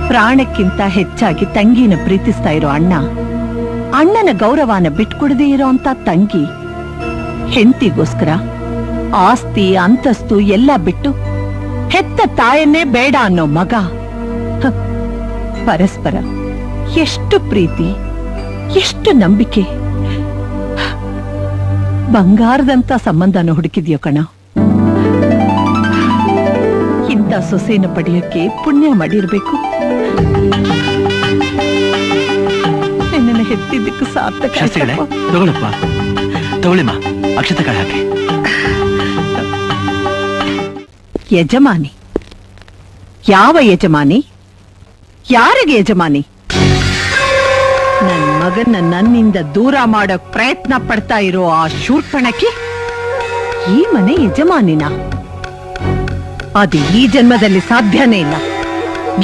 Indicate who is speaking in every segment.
Speaker 1: ಪ್ರಾಣಕ್ಕಿಂತ ಹೆಚ್ಚಾಗಿ ತಂಗಿನ ಪ್ರೀತಿಸ್ತಾ ಇರೋ ಅಣ್ಣ, ಅಣ್ಣನ ಗೌರವನ ಬಿಟ್ಕೊಡದೇ ಇರೋ ಅಂತ ತಂಗಿ, ಹೆಂಡತಿಗೋಸ್ಕರ ಆಸ್ತಿ ಅಂತಸ್ತು ಎಲ್ಲ ಬಿಟ್ಟು ಹೆತ್ತ ತಾಯನ್ನೇ ಬೇಡ ಅನ್ನೋ ಮಗ. ಪರಸ್ಪರ ಎಷ್ಟು ಪ್ರೀತಿ, ಎಷ್ಟು ನಂಬಿಕೆ, ಬಂಗಾರದಂತ ಸಂಬಂಧನ ಹುಡುಕಿದ್ಯೋ ಕಣ. ಇಂಥ ಸೊಸೆನ ಪಡೆಯೋಕೆ ಪುಣ್ಯ ಮಾಡಿರ್ಬೇಕು. ನಿನ್ನನ್ನು ಹೆತ್ತಿದ್ದಕ್ಕೂ ಸಾರ್ಥಕ.
Speaker 2: ತಗೊಳಪ್ಪ, ತಗೊಳ್ಳಿಮ್ಮ, ಅಕ್ಷತೆ ಹಾಕಿ.
Speaker 1: ಯಜಮಾನಿ? ಯಾವ ಯಜಮಾನಿ? ಯಾರಿಗೆ ಯಜಮಾನಿ? ನನ್ ಮಗನ್ನ ನನ್ನಿಂದ ದೂರ ಮಾಡೋ ಪ್ರಯತ್ನ ಪಡ್ತಾ ಇರೋ ಆ ಶೂರ್ಪಣಕ್ಕೆ ಈ ಮನೆ ಯಜಮಾನಿನ? ಅದು ಈ ಜನ್ಮದಲ್ಲಿ ಸಾಧ್ಯನೇ ಇಲ್ಲ.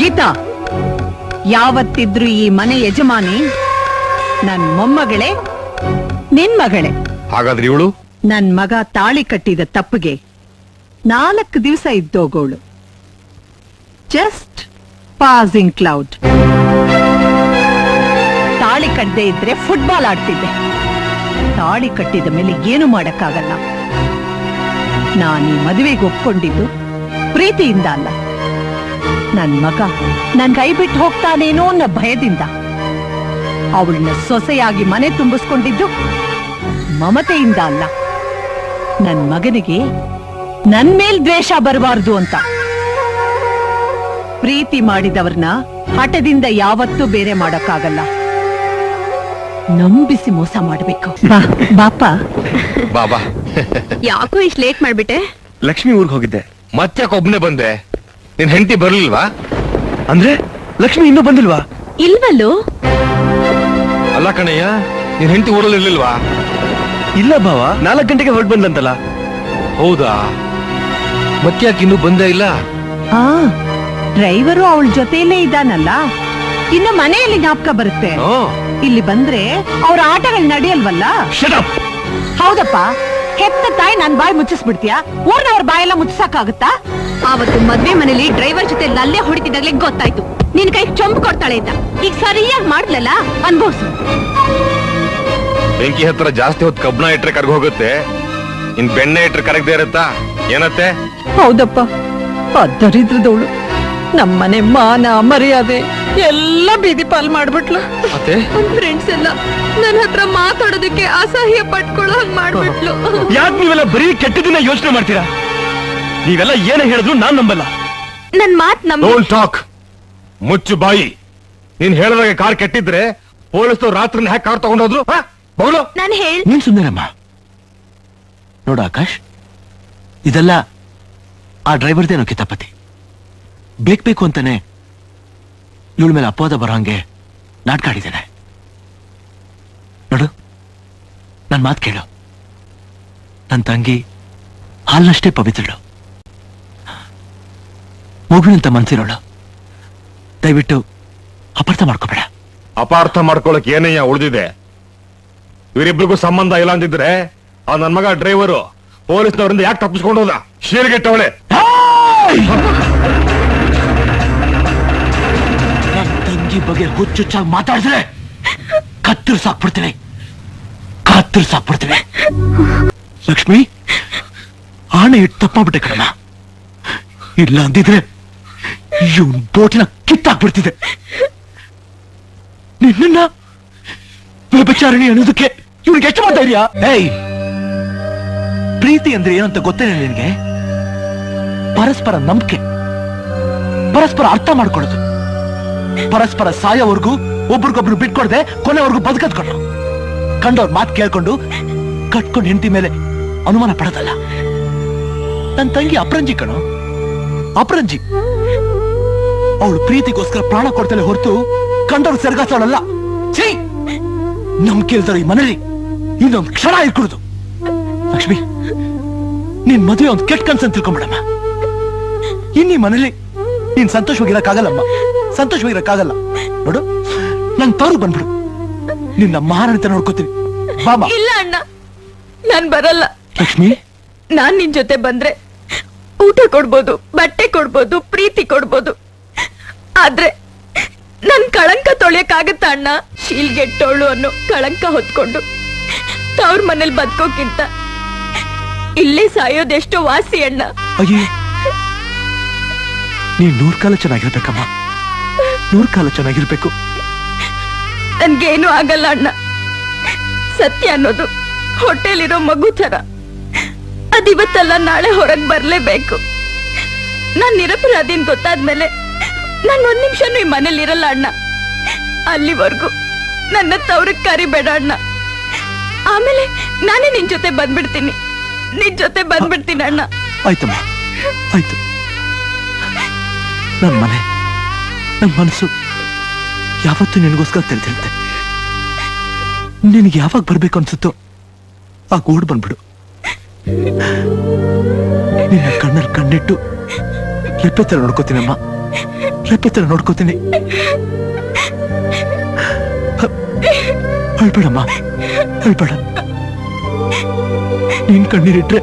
Speaker 1: ಗೀತಾ, ಯಾವತ್ತಿದ್ರು ಈ ಮನೆ ಯಜಮಾನಿ ನನ್ ಮೊಮ್ಮಗಳೇ, ನಿನ್ ಮಗಳೇ.
Speaker 3: ಹಾಗಾದ್ರೆ ಇವಳು
Speaker 1: ನನ್ ಮಗ ತಾಳಿ ಕಟ್ಟಿದ ತಪ್ಪಿಗೆ 4 ದಿವಸ ಇದ್ದೋಗೋಳು. Just passing cloud. ತಾಳಿ ಕಟ್ಟದೆ ಇದ್ರೆ ಫುಟ್ಬಾಲ್ ಆಡ್ತಿದ್ದೆ. ತಾಳಿ ಕಟ್ಟಿದ ಮೇಲೆ ಏನು ಮಾಡಕ್ಕಾಗಲ್ಲ. ನಾನೀ ಮದುವೆಗೆ ಒಪ್ಕೊಂಡಿದ್ದು ಪ್ರೀತಿಯಿಂದ ಅಲ್ಲ. ನನ್ ಮಗ ನನ್ ಕೈ ಬಿಟ್ಟು ಹೋಗ್ತಾನೇನೋ ಅನ್ನೋ ಭಯದಿಂದ. ಅವಳನ್ನ ಸೊಸೆಯಾಗಿ ಮನೆ ತುಂಬಿಸ್ಕೊಂಡಿದ್ದು ಮಮತೆಯಿಂದ ಅಲ್ಲ. ನನ್ ಮಗನಿಗೆ ನನ್ ಮೇಲ್ ದ್ವೇಷ ಬರಬಾರ್ದು ಅಂತ. ಪ್ರೀತಿ ಮಾಡಿದವ್ರನ್ನ ಹಠದಿಂದ ಯಾವತ್ತೂ ಬೇರೆ ಮಾಡಕ್ಕಾಗಲ್ಲ. ನಂಬಿಸಿ ಮೋಸ ಮಾಡ್ಬೇಕು. ಬಾಪ.
Speaker 3: ಬಾಬಾ,
Speaker 4: ಯಾಕೋ ಇಷ್ಟು ಲೇಟ್ ಮಾಡ್ಬಿಟ್ಟೆ?
Speaker 2: ಲಕ್ಷ್ಮಿ ಊರ್ಗ್ ಹೋಗಿದ್ದೆ.
Speaker 3: ಮತ್ತೆ ಒಬ್ನೇ ಬಂದೆ. ನಿನ್ ಹೆಂಡತಿ ಬರ್ಲಿಲ್ವಾ?
Speaker 2: ಅಂದ್ರೆ ಲಕ್ಷ್ಮಿ ಇನ್ನೂ ಬಂದಿಲ್ವಾ?
Speaker 4: ಇಲ್ವಲ್ಲೋ.
Speaker 3: ಅಲ್ಲ ಕಣಯ್ಯ, ನಿನ್ ಹೆಂಡತಿ ಊರಲ್ಲಿ ಇರ್ಲಿಲ್ವಾ?
Speaker 2: ಇಲ್ಲ ಭಾವ, 4 ಗಂಟೆಗೆ ಹೊರಟು ಬಂದಂತಲ್ಲ.
Speaker 3: ಹೌದಾ? ಮತ್ತ್ಯಾಕೆ ಇನ್ನೂ ಬಂದೇ ಇಲ್ಲ?
Speaker 1: ಡ್ರೈವರು ಅವಳ ಜೊತೆಯಲ್ಲೇ ಇದ್ದಾನಲ್ಲ, ಇನ್ನು ಮನೆಯಲ್ಲಿ ಜ್ಞಾಪಕ ಬರುತ್ತೆ. ಇಲ್ಲಿ ಬಂದ್ರೆ ಅವ್ರ ಆಟಗಳು ನಡೆಯಲ್ವಲ್ಲ. ಹೌದಪ್ಪ, ಹೆತ್ತ ತಾಯಿ ನನ್ ಬಾಯಿ ಮುಚ್ಚಿಸ್ಬಿಡ್ತೀಯಾ? ಊರ್ನವ್ರ ಬಾಯೆಲ್ಲ ಮುಚ್ಚಿಸಕ್ಕಾಗತ್ತಾ?
Speaker 4: ಆವತ್ತು ಮದ್ವೆ ಮನೇಲಿ ಡ್ರೈವರ್ ಜೊತೆ ಅಲ್ಲೇ ಹೊಡಿತಿದ್ದಾಗ್ಲೇ ಗೊತ್ತಾಯ್ತು ನಿನ್ ಕೈ ಚೊಂಬು ಕೊಡ್ತಾಳೆ ಅಂತ. ಈಗ ಸರಿಯಾಗಿ ಮಾಡ್ಲಲ್ಲ, ಅನ್ಭವ್ಸು.
Speaker 3: ಬೆಂಕಿ ಹತ್ರ ಜಾಸ್ತಿ ಹೊತ್ತು ಕಬ್ಬಣ ಇಟ್ರೆ ಕರ್ಗ ಹೋಗುತ್ತೆ, ಇನ್ ಬೆಣ್ಣೆ ಇಟ್ರೆ ಕರಗದೆ ಇರುತ್ತಾ? ಏನತ್ತೆ?
Speaker 1: ಹೌದಪ್ಪ, ದರಿದ್ರದವಳು ನಮ್ಮನೆ ಮಾನ ಮರ್ಯಾದೆ ಎಲ್ಲ ಬೀದಿ ಪಾಲ್ ಮಾಡ್ಬಿಟ್ಲು.
Speaker 4: ಫ್ರೆಂಡ್ಸ್ ಎಲ್ಲ ನನ್ನ ಹತ್ರ ಮಾತಾಡೋದಕ್ಕೆ ಅಸಹ್ಯ ಪಟ್ಕೊಳ್ಳೋ ಹಂಗ್ ಮಾಡ್ಬಿಟ್ಲು.
Speaker 2: ಯಾಕೆ ನೀವೆಲ್ಲ ಬರೀ ಕೆಟ್ಟದನ್ನ ಯೋಚನೆ ಮಾಡ್ತೀರಾ? ನೀವೆಲ್ಲ ಏನೇ ಹೇಳಿದ್ರು ನಾನ್ ನಂಬಲ್ಲ.
Speaker 4: ನನ್ ಮಾತ್
Speaker 3: ಡೋಂಟ್ ಟಾಕ್. ಮುಚ್ಚು ಬಾಯಿ. ನೀನ್ ಹೇಳಿದಾಗ ಕಾರ್ ಕೆಟ್ಟಿದ್ರೆ ಪೊಲೀಸರು ರಾತ್ರಿ ಹ್ಯಾಕ್ ಕಾರ್ ತಗೊಂಡೋದ್ರು?
Speaker 4: ನಾನು
Speaker 2: ನೀನ್ ಸುಂದರಮ್ಮ ನೋಡು ಆಕಾಶ್, ಇದೆಲ್ಲ ಆ ಡ್ರೈವರ್ದೇನೋ ಕಿತಾಪತಿ. ಬೇಕು ಅಂತಾನೆ ಇವಳ ಮೇಲೆ ಅಪವಾದ ಬರೋ ಹಂಗೆ ನಾಟಕ ಆಡಿದ್ದೇನೆ. ನೋಡು, ನನ್ ಮಾತು ಕೇಳು. ನನ್ ತಂಗಿ ಹಾಲ್ನಷ್ಟೇ ಪವಿತ್ರಳು, ಮಗುವಿನಂತ ಮನ್ಸಿರೋಳು. ದಯವಿಟ್ಟು ಅಪಾರ್ಥ ಮಾಡ್ಕೋಬೇಡ.
Speaker 3: ಅಪಾರ್ಥ ಮಾಡ್ಕೊಳಕ್ ಏನಯ್ಯ ಉಳಿದಿದೆ? ಇವರಿಬ್ರಿಗೂ ಸಂಬಂಧ ಇಲ್ಲ ಅಂತಿದ್ರೆ ಆ ನನ್ ಮಗ ಡ್ರೈವರು ಪೊಲೀಸ್ನವರಿಂದ ಯಾಕೆ ತಪ್ಪಿಸ್ಕೊಂಡು ಹೋದ? ಶೀರ್ಗೆಟ್ಟವಳೆ.
Speaker 2: ನನ್ ತಂಗಿ ಬಗ್ಗೆ ಹುಚ್ಚುಚ್ಚಾಗಿ ಮಾತಾಡಿದ್ರೆ ಕತ್ತರಿಸಾಕ್ಬಿಡ್ತೀನಿ. ಲಕ್ಷ್ಮಿ, ಆಣೆ ಇಟ್ಟು ತಪ್ಪಾಗ್ಬಿಟ್ಟೆ ಕಣಮ್ಮ. ಇಲ್ಲ ಅಂದಿದ್ರೆ ಇವನ್ ಬೋಟಿನ ಕಿತ್ತಾಕ್ಬಿಡ್ತಿದೆ. ನಿನ್ನ ವ್ಯಭಿಚಾರಣಿ ಅನ್ನೋದಕ್ಕೆ ಇವನಿಗೆ ಎಷ್ಟು ಮಾತಾಡ್ಯಾ? ಏಯ್, ಪ್ರೀತಿ ಅಂದ್ರೆ ಏನಂತ ಗೊತ್ತೇನೆ ನಿನಗೆ? ಪರಸ್ಪರ ನಂಬಿಕೆ, ಪರಸ್ಪರ ಅರ್ಥ ಮಾಡ್ಕೊಳ್ಳೋದು, ಪರಸ್ಪರ ಸಾಯೋವರೆಗೂ ಒಬ್ರಿಗೊಬ್ರು ಬಿಟ್ಕೊಡದೆ ಕೊನೆವರೆಗೂ ಬದುಕದ್ಕೊಂಡು, ಕಂಡವ್ರ ಮಾತು ಕೇಳ್ಕೊಂಡು ಕಟ್ಕೊಂಡು ಹೆಂಡತಿ ಮೇಲೆ ಅನುಮಾನ ಪಡೋದಲ್ಲ. ನನ್ ತಂಗಿ ಅಪರಂಜಿ ಕಣೋ, ಅಪರಂಜಿ. ಅವಳು ಪ್ರೀತಿಗೋಸ್ಕರ ಪ್ರಾಣ ಕೊಡ್ತಾಳೆ ಹೊರತು ಕಂಡವ್ರು ಸೆರಗಾಸೋಳಲ್ಲ. ಛೀ, ನಮ್ ಕೇಳ್ತಾರ ಈ ಮನೇಲಿ ಇನ್ನೊಂದು ಕ್ಷಣ ಇರ್ಕೊಡುದು. ಲಕ್ಷ್ಮಿ, ನಿನ್ ಮದುವೆ ಒಂದು ಕೆಟ್ಟ ಕನ್ಸನ್ ತಿಳ್ಕೊಂಬಿಡಮ್ಮ. ಇನ್ನೀ ಮನೇಲಿ ನೀನ್ ಸಂತೋಷವಾಗಿರಕ್ಕಾಗಲ್ಲಮ್ಮ, ಸಂತೋಷವಾಗಿರಕ್ಕಾಗಲ್ಲ. ನೋಡು, ನನ್ ತವರು ಬಂದ್ಬಿಡು, ನಿನ್ನ ಮಹಾರಾಣಿತ ನೋಡ್ಕೋತೀನಿ. ಬಾಬಾ.
Speaker 4: ಇಲ್ಲ ಅಣ್ಣ, ನಾನ್ ಬರಲ್ಲ.
Speaker 2: ಲಕ್ಷ್ಮಿ,
Speaker 4: ನಾನ್ ನಿನ್ ಜೊತೆ ಬಂದ್ರೆ ಊಟ ಕೊಡ್ಬೋದು, ಬಟ್ಟೆ ಕೊಡ್ಬೋದು, ಪ್ರೀತಿ ಕೊಡ್ಬೋದು. ಆದ್ರೆ ತೊಳೆಯಕ್ಕಾಗತ್ತ ಅಣ್ಣ? ಶೀಲ್ಗೆಟ್ಟೋಳು ಅನ್ನೋ ಕಳಂಕ ಹೊತ್ಕೊಂಡು ತವ್ರ ಮನೇಲಿ ಬದುಕೋಕ್ಕಿಂತ ಇಲ್ಲೇ ಸಾಯೋದೆಷ್ಟೋ ವಾಸಿ ಅಣ್ಣ.
Speaker 2: ಅಯ್ಯೇ, ನೀನ್ 100 ಕಾಲ ಚೆನ್ನಾಗಿರ್ಬೇಕಮ್ಮ, 100 ಕಾಲ ಚೆನ್ನಾಗಿರ್ಬೇಕು.
Speaker 4: ನನ್ಗೇನು ಆಗಲ್ಲ ಅಣ್ಣ. ಸತ್ಯ ಅನ್ನೋದು ಹೊಟ್ಟೆಲಿರೋ ಮಗು ತರ, ಅದಿವತ್ತಲ್ಲ ನಾಳೆ ಹೊರಗ್ ಬರ್ಲೇಬೇಕು. ನಾನ್ ನಿರಪರಾಧಿನ್ ಗೊತ್ತಾದ್ಮೇಲೆ ನಾನ್ 1 ನಿಮಿಷನೂ ಈ ಮನೇಲಿ ಇರಲ್ಲ ಅಣ್ಣ. ಅಲ್ಲಿವರೆಗೂ ನನ್ನ ತವ್ರಗ್ ಕರಿಬೇಡ ಅಣ್ಣ. ಆಮೇಲೆ ನಾನೇ ನಿನ್ ಜೊತೆ ಬಂದ್ಬಿಡ್ತೀನಿ, ನಿನ್ ಜೊತೆ ಬಂದ್ಬಿಡ್ತೀನಿ ಅಣ್ಣ.
Speaker 2: ಆಯ್ತಮ್ಮ, ಆಯ್ತು. ನನ್ ಮನೆ, ನನ್ ಮನಸ್ಸು ಯಾವತ್ತೂ ನಿನಗೋಸ್ಕರ ತೆರೆದಿರುತ್ತೆ. ನಿನಗೆ ಯಾವಾಗ ಬರ್ಬೇಕು ಅನ್ಸುತ್ತೋ ಆ ಓಡ್ ಬಂದ್ಬಿಡು. ನಿನ್ನ ಕಣ್ಣಲ್ಲಿ ಕಣ್ಣಿಟ್ಟು ರೆಪ್ಪೆ ತರ ನೋಡ್ಕೋತೀನಮ್ಮ, ರೆಪ್ಪೆ ತರ ನೋಡ್ಕೋತೀನಿ. ಅಳ್ಬೇಡಮ್ಮ, ಅಳ್ಬೇಡ. ನೀನ್ ಕಣ್ಣೀರಿಟ್ರೆ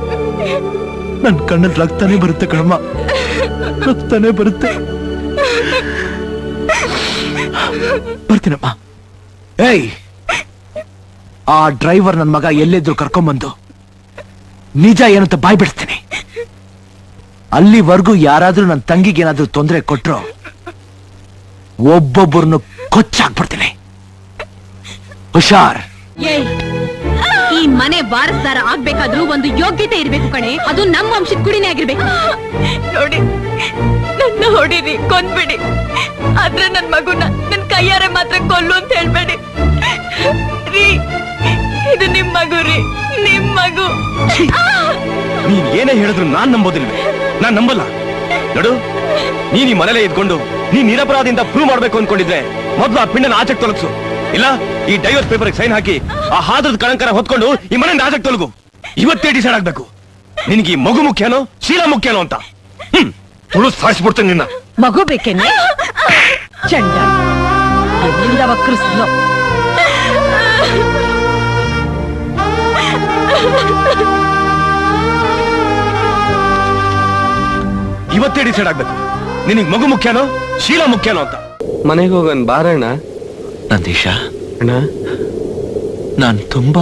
Speaker 2: ನನ್ ಕಣ್ಣಲ್ಲಿ ರಕ್ತಾನೇ ಬರುತ್ತೆ ಕಣಮ್ಮ, ರಕ್ತಾನೇ ಬರುತ್ತೆ. ಬರ್ತೀನಮ್ಮ. ಏಯ್, ಆ ಡ್ರೈವರ್ ನನ್ ಮಗ ಎಲ್ಲಿದ್ರು ಕರ್ಕೊಂಬಂದು ನಿಜ ಏನಂತ ಬಾಯ್ ಬಿಡಿಸ್ತೀನಿ. ಅಲ್ಲಿವರೆಗೂ ಯಾರಾದ್ರೂ ನನ್ನ ತಂಗಿಗೆ ಏನಾದ್ರೂ ತೊಂದರೆ ಕೊಟ್ರು ಒಬ್ಬೊಬ್ಬರನ್ನು ಕೊಚ್ಚಾಕ್ಬಿಡ್ತೀನಿ. ಹುಷಾರ್.
Speaker 4: ಈ ಮನೆ ವಾರಸ್ದಾರ ಆಗ್ಬೇಕಾದ್ರೂ ಒಂದು ಯೋಗ್ಯತೆ ಇರ್ಬೇಕು ಕಣೆ. ಅದು ನಮ್ಮ ವಂಶದ ಕುಡಿನೇ ಆಗಿರ್ಬೇಕು. ನೋಡಿ, ನನ್ನ ಹೊಡಿರಿ, ಕೊಂದ್ಬಿಡಿ, ಆದ್ರೆ ನನ್ ಮಗುನ ನನ್ ಕೈಯಾರೆ ಮಾತ್ರ ಕೊಲ್ಲು ಅಂತ ಹೇಳ್ಬೇಡಿ ರೀ. ಇದು ನಿಮ್ ಮಗು ರೀ, ನಿಮ್ ಮಗು.
Speaker 2: ನೀನ್ ಏನೇ ಹೇಳಿದ್ರು ನಾನ್ ನಂಬೋದಿಲ್ವೇ? ನಾನ್ ನಂಬಲ್ಲ. ನೋಡು, ನೀನ್ ಈ ಮನೇಲೆ ಇದ್ಕೊಂಡು ನೀನ್ ನಿರಪರಾಧಿಯಿಂದ ಪ್ರೂವ್ ಮಾಡ್ಬೇಕು ಅನ್ಕೊಂಡಿದ್ರೆ ಮೊದ್ಲು ಆ ಪಿಂಡನ ಆಚೆಗೆ ತೊಲಗ್ಸು. ಇಲ್ಲ, ಈ ಡೈವರ್ಸ್ ಪೇಪರ್ ಸೈನ್ ಹಾಕಿ ಆ ಹಾದ್ರದ ಕಳಂಕರ ಹೊತ್ಕೊಂಡು ಈ ಮನೆಯಿಂದ ಆಚೆಗೆ ತೊಲಗು. ಇವತ್ತೇ ಡಿಸೈಡ್ ಆಗ್ಬೇಕು ನಿನ್ಗೆ ಈ ಮಗು ಮುಖ್ಯನೋ ಶೀಲ ಮುಖ್ಯನೋ ಅಂತ.
Speaker 3: ಸಾಯಿಸ್ಬಿಡ್ತೇನೆ ನಿನ್ನ.
Speaker 1: ಮಗು ಬೇಕೇನೆ? ಚಂಡ ಎಲ್ಲಿಂದ ವಕ್ರಿಸ್ಲೋ.
Speaker 2: ಇವತ್ತೇ ಡಿಸೈಡ್ ಆಗ್ಬೇಕು ನಿನಗ್ ಮಗು ಮುಖ್ಯನೋ ಶೀಲ ಮುಖ್ಯನೋ ಅಂತ.
Speaker 5: ಮನೆಗೆ ಹೋಗೋಣ ಬಾರಣ್ಣ.
Speaker 2: ನಂದೀಶ,
Speaker 5: ಅಣ್ಣ,
Speaker 2: ನಾನ್ ತುಂಬಾ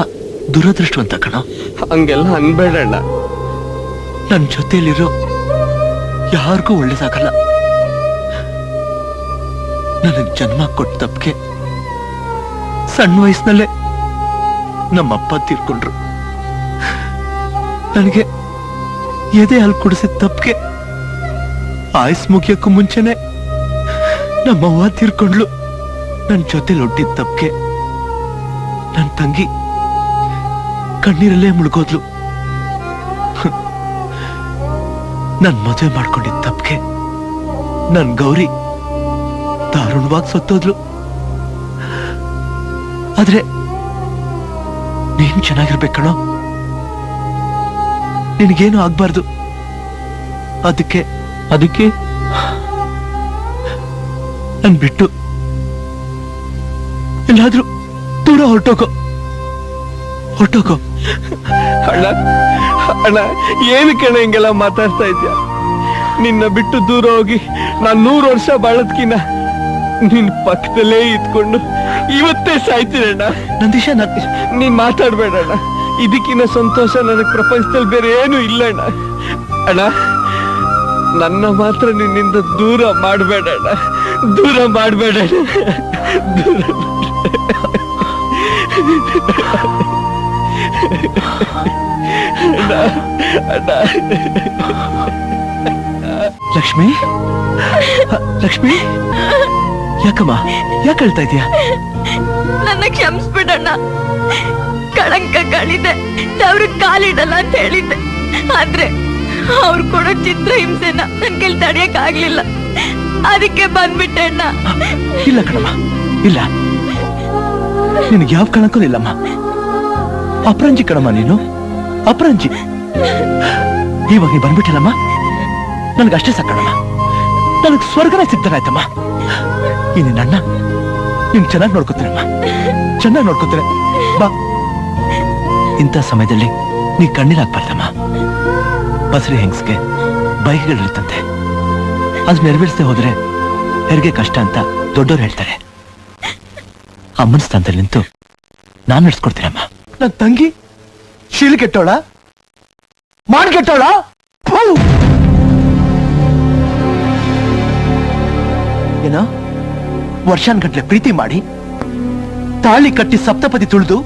Speaker 2: ದುರದೃಷ್ಟವಂತ ಕಣ.
Speaker 5: ಹಂಗೆಲ್ಲ ಅನ್ಬೇಡಣ್ಣ.
Speaker 2: ನನ್ ಜೊತೆಲಿರೋ ಯಾರಿಗೂ ಒಳ್ಳೇದಾಗಲ್ಲ. ನನಗ್ ಜನ್ಮ ಕೊಟ್ಟ ತಪ್ಪಿಗೆ ಸಣ್ಣ ವಯಸ್ಸಿನಲ್ಲೇ ನಮ್ಮಪ್ಪ ತೀರ್ಕೊಂಡ್ರು. ನನಗೆ ಎದೆ ಹಾಲು ಕುಡಿಸಿದ ತಪ್ಪಿಗೆ ಆಯ್ಸ್ ಮುಗಿಯಕ್ಕೂ ಮುಂಚೆನೆ ನಮ್ಮವ್ವ ತೀರ್ಕೊಂಡ್ಲು. ನನ್ ಜೊತೆಲಿ ಒಟ್ಟಿದ ತಪ್ಪಿಗೆ ನನ್ ತಂಗಿ ಕಣ್ಣೀರಲ್ಲೇ ಮುಳುಗೋದ್ಲು. ನನ್ ಮದುವೆ ಮಾಡ್ಕೊಂಡಿದ್ದ ತಪ್ಪಿಗೆ ನನ್ ಗೌರಿ ದಾರುಣವಾಗಿ ಸತ್ತೋದ್ಲು. ಆದ್ರೆ ನೀನ್ ಚೆನ್ನಾಗಿರ್ಬೇಕಣೋ, ನಿನಗೇನು ಆಗ್ಬಾರ್ದು. ಅದಕ್ಕೆ ನನ್ ಬಿಟ್ಟು ಎಲ್ಲಾದ್ರೂ ದೂರ ಹೊರಟೋಗೋ.
Speaker 5: ಅಣ್ಣ, ಅಣ್ಣ, ಏನು ಕಣ ಹಿಂಗೆಲ್ಲ ಮಾತಾಡ್ತಾ ಇದ್ಯಾ? ನಿನ್ನ ಬಿಟ್ಟು ದೂರ ಹೋಗಿ ನಾನ್ 100 ವರ್ಷ ಬಾಳದ್ಕಿನ್ನ ನಿನ್ ಪಕ್ಕದಲ್ಲೇ ಇದ್ಕೊಂಡು ಇವತ್ತೇ ಸಾಯ್ತೀನಣ್ಣ.
Speaker 2: ನಂದೀಶ,
Speaker 5: ನೀನ್ ಮಾತಾಡ್ಬೇಡಣ್ಣ. ಇದಕ್ಕಿನ್ನ ಸಂತೋಷ ನನಗ್ ಪ್ರಪಂಚದಲ್ಲಿ ಬೇರೆ ಏನು ಇಲ್ಲಣ್ಣ. ಅಣ್ಣ, ನನ್ನ ಮಾತ್ರ ನಿನ್ನಿಂದ ದೂರ ಮಾಡಬೇಡಣ್ಣ, ದೂರ ಮಾಡಬೇಡಣ್ಣ, ದೂರ ಅಣ್ಣ.
Speaker 2: ಲಕ್ಷ್ಮಿ, ಲಕ್ಷ್ಮಿ, ಯಾಕಮ್ಮ ಯಾಕೆ ಹೇಳ್ತಾ ಇದೀಯಾ?
Speaker 4: ನನ್ನ ಕ್ಷಮಿಸ್ಬಿಡಣ್ಣ. ಕಳಂಕ ಕಳಿದೆ, ಅವ್ರ ಕಾಲಿಡಲ್ಲ ಅಂತ ಹೇಳಿದ್ದೆ. ಆದ್ರೆ ಅವ್ರು ಕೊಡೋ ಚಿತ್ರ ಹಿಂಸೆನ ನನ್ ಕೈಲಿ ತಡಿಯಕ್ ಆಗ್ಲಿಲ್ಲ. ಅದಕ್ಕೆ ಬಂದ್ಬಿಟ್ಟೆ ಅಣ್ಣ.
Speaker 2: ಇಲ್ಲ ಕಣಮ್ಮ, ಇಲ್ಲ, ನಿನಗೆ ಯಾವ ಕಳಂಕೂ ಇಲ್ಲಮ್ಮ. ಅಪರಂಜಿ ಕಣಮ್ಮ ನೀನು, ಅಪರಂಜಿ. ಇವಾಗ ನೀ ಬಂದ್ಬಿಟ್ಟಿಲ್ಲಮ್ಮ, ನನ್ಗಷ್ಟೇ ಸಾಕಣಮ್ಮ. ನನಗ್ ಸ್ವರ್ಗನ ಸಿಗ್ತಾರಾಯ್ತಮ್ಮ. ಈ ನಿನ್ನ ಅಣ್ಣ ನಿನ್ ಚೆನ್ನಾಗಿ ನೋಡ್ಕೊತೀನಮ್ಮ, ಚೆನ್ನಾಗಿ ನೋಡ್ಕೊತೀನಿ. ಬಾ. ಇಂಥ ಸಮಯದಲ್ಲಿ ನೀ ಕಣ್ಣೀರಾಗ್ಬಾರ್ದಮ್ಮ. ಬಸರಿ ಹೆಂಗ್ಸ್ಗೆ ಬೈಕ್ಗಳಿರ್ತಂತೆ, ಅದು ನೆರವೇರಿಸದೆ ಹೋದ್ರೆ ಹೆರಿಗೆ ಕಷ್ಟ ಅಂತ ದೊಡ್ಡೋರು ಹೇಳ್ತಾರೆ.
Speaker 5: ಅಮ್ಮನ ಸ್ಥಾನದಲ್ಲಿ ನಿಂತು ನಾನ್ ನಡ್ಸ್ಕೊಡ್ತೀನಮ್ಮ.
Speaker 6: ನನ್ ತಂಗಿ ಶೀಲ್ ಕೆಟ್ಟೋಳ ಮಾಡ್ ಕೆಟ್ಟೋಳ ಏನೋ ವರ್ಷಾನ್ಗಟ್ಲೆ ಪ್ರೀತಿ ಮಾಡಿ ತಾಳಿ ಕಟ್ಟಿ ಸಪ್ತಪದಿ ತುಳಿದು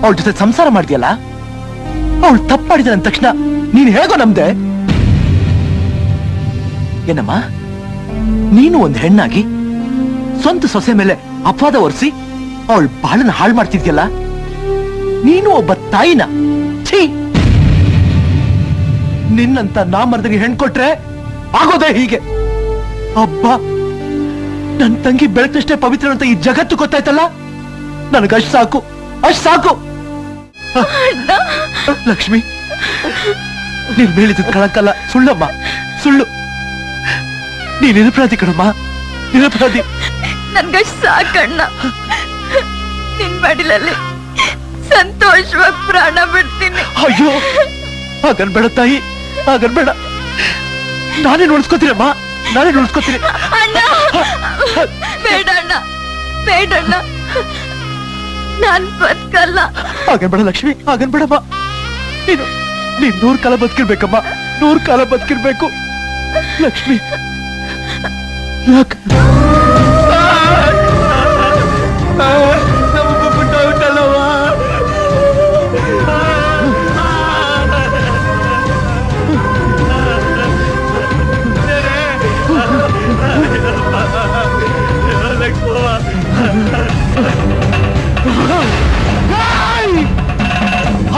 Speaker 6: ಅವಳ ಜೊತೆ ಸಂಸಾರ ಮಾಡ್ತೀಯಲ್ಲ, ಅವಳು ತಪ್ಪು ಮಾಡಿದ ಅಂದ ತಕ್ಷಣ ನೀನ್ ಹೇಗೋ ನಮ್ದೆ? ಏನಮ್ಮ, ನೀನು ಒಂದು ಹೆಣ್ಣಾಗಿ ಸ್ವಂತ ಸೊಸೆ ಮೇಲೆ ಅಪವಾದ ಹೊರಿಸಿ ಅವಳ ಬಾಳನ್ನ ಹಾಳು ಮಾಡ್ತಿದ್ಯಲ್ಲ, ನೀನು ಒಬ್ಬ ತಾಯಿನ? ಛೀ! ನಿನ್ನಂತ ನಾಮರ್ದಗೆ ಹೆಣ್ಕೊಟ್ರೆ ಆಗೋದೇ ಹೀಗೆ. ಅಬ್ಬ, ನನ್ ತಂಗಿ ಬೆಳಕಷ್ಟೇ ಪವಿತ್ರ ಅಂತ ಈ ಜಗತ್ತು ಗೊತ್ತಾಯ್ತಲ್ಲ, ನನಗಷ್ಟು ಸಾಕು, ಅಷ್ಟು ಸಾಕು. ಲಕ್ಷ್ಮಿ, ನೀನ್ ಹೇಳಿದ ಕಳಕಲ್ಲ, ಸುಳ್ಳಮ್ಮ, ಸುಳ್ಳು. ನೀ ನಿರಪರಾಧಿ ಕಣಮ್ಮ, ನಿರಪರಾಧಿ.
Speaker 4: ನನ್ಗಷ್ಟು ಸಾಕಣ್ಣ. ನಿನ್ ಬಡಿಲಲ್ಲಿ ಸಂತೋಷವಾಗಿ ಪ್ರಾಣ ಬಿಡ್ತೀನಿ.
Speaker 6: ಅಯ್ಯೋ, ಹಾಗನ್ಬೇಡ ತಾಯಿ, ಹಾಗನ್ಬೇಡ. ನಾನೇ ನೋಡ್ಸ್ಕೊತೀನಮ್ಮ, ನಾನೇ ನೋಡ್ಸ್ಕೊತೀನಿ.
Speaker 4: ಅಣ್ಣ, ಬೇಡಣ್ಣ, ಬೇಡಣ್ಣ, ನಾನ್ ಬದುಕಲ್ಲ.
Speaker 6: ಹಾಗನ್ಬೇಡ ಲಕ್ಷ್ಮಿ, ಹಾಗನ್ಬೇಡಮ್ಮ. ನೀನು 100 ಕಾಲ ಬದುಕಿರ್ಬೇಕಮ್ಮ, 100 ಕಾಲ ಬದುಕಿರ್ಬೇಕು ಲಕ್ಷ್ಮಿ.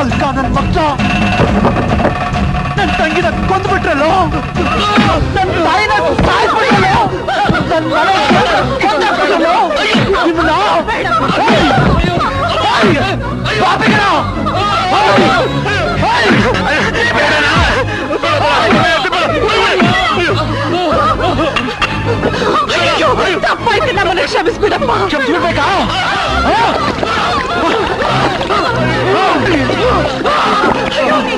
Speaker 6: ಅಲ್ಕ ನನ್ ಮಕ್ಕ, ನನ್ ತಂಗಿನ ಕೊಂದ್ಬಿಟ್ರಲ್ಲೋ, ನನ್ ತಾಯಿನ ಸಾಯಿಸ್ಬಿಟ್ರಲ್ಲೋ, ನನ್ ಮನೆ ಕೊಂದಾಕ್ಬಿಟ್ರಲ್ಲೋ, ನಿಮ್ಮನ್ನ ಪಾಪಿಗಳ!
Speaker 1: ತಪ್ಪಾಯ್ತು, ನಮ್ಮನ್ನ ಕ್ಷಮಿಸ್ಬಿಡಪ್ಪ.
Speaker 6: ಕ್ಷಮಿಸ್ಬಿಡ್ಬೇಕಾ?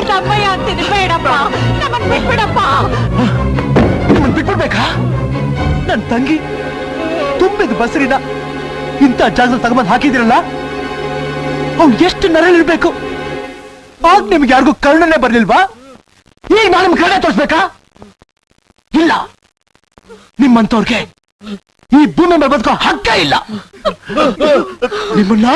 Speaker 1: ತಮ್ಮಯ್ಯ ಅಂತೀನಿ, ಬೇಡಪ್ಪ, ನಮ್ಮನ್ನ ಬಿಟ್ಬಿಡಪ್ಪ.
Speaker 6: ನಿಮ್ಮನ್ ಬಿಟ್ಬಿಡ್ಬೇಕಾ? ನನ್ ತಂಗಿ ತುಂಬಿದ ಬಸರಿನ ಇಂಥ ಜಾಗದಲ್ಲಿ ತಗೊಂಬಂದ್ ಹಾಕಿದಿರಲ್ಲ, ಅವ್ಳು ಎಷ್ಟು ನರಳಿರ್ಬೇಕು. ಆಗ ನಿಮ್ಗೆ ಯಾರಿಗೂ ಕರುಣನೆ ಬರ್ಲಿಲ್ವಾ? ಈಗ ನಾನು ನಿಮ್ಗೆ ಕರುಣೆ ತೋರಿಸ್ಬೇಕಾ? ಇಲ್ಲ, ನಿಮ್ಮಂತವ್ರಿಗೆ ಈ ಭೂಮಿ ಮೇಲೆ ಬದುಕೋ ಹಕ್ಕ ಇಲ್ಲ. ನಿಮ್ಮನ್ನ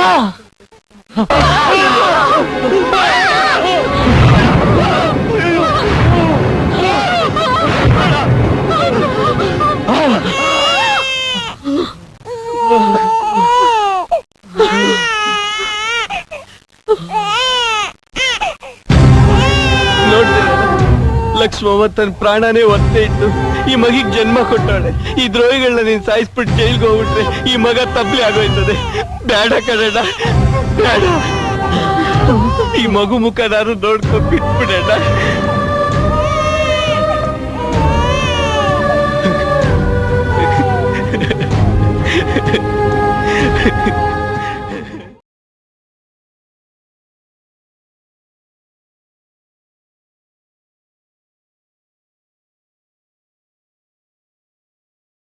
Speaker 5: ಲಕ್ಷ್ಮವ್ವ ತನ್ನ ಪ್ರಾಣನೇ ಒತ್ತೆ ಇಟ್ಟು ಈ ಮಗಿಗ್ ಜನ್ಮ ಕೊಟ್ಟಾಳೆ. ಈ ದ್ರೋಹಿಗಳನ್ನ ನೀನ್ ಸಾಯಿಸ್ಬಿಟ್ಟು ಜೈಲ್ಗೆ ಹೋಗ್ಬಿಟ್ರೆ ಈ ಮಗ ತಪ್ಪಲಿ ಆಗೋಯ್ತದೆ. ಬೇಡ ಕಣಣ್ಣ, ಬೇಡ. ಈ ಮಗು ಮುಖ ನಾನು ನೋಡ್ಕೊಂಡ್ ಬಿಟ್ಬಿಡಣ್ಣ.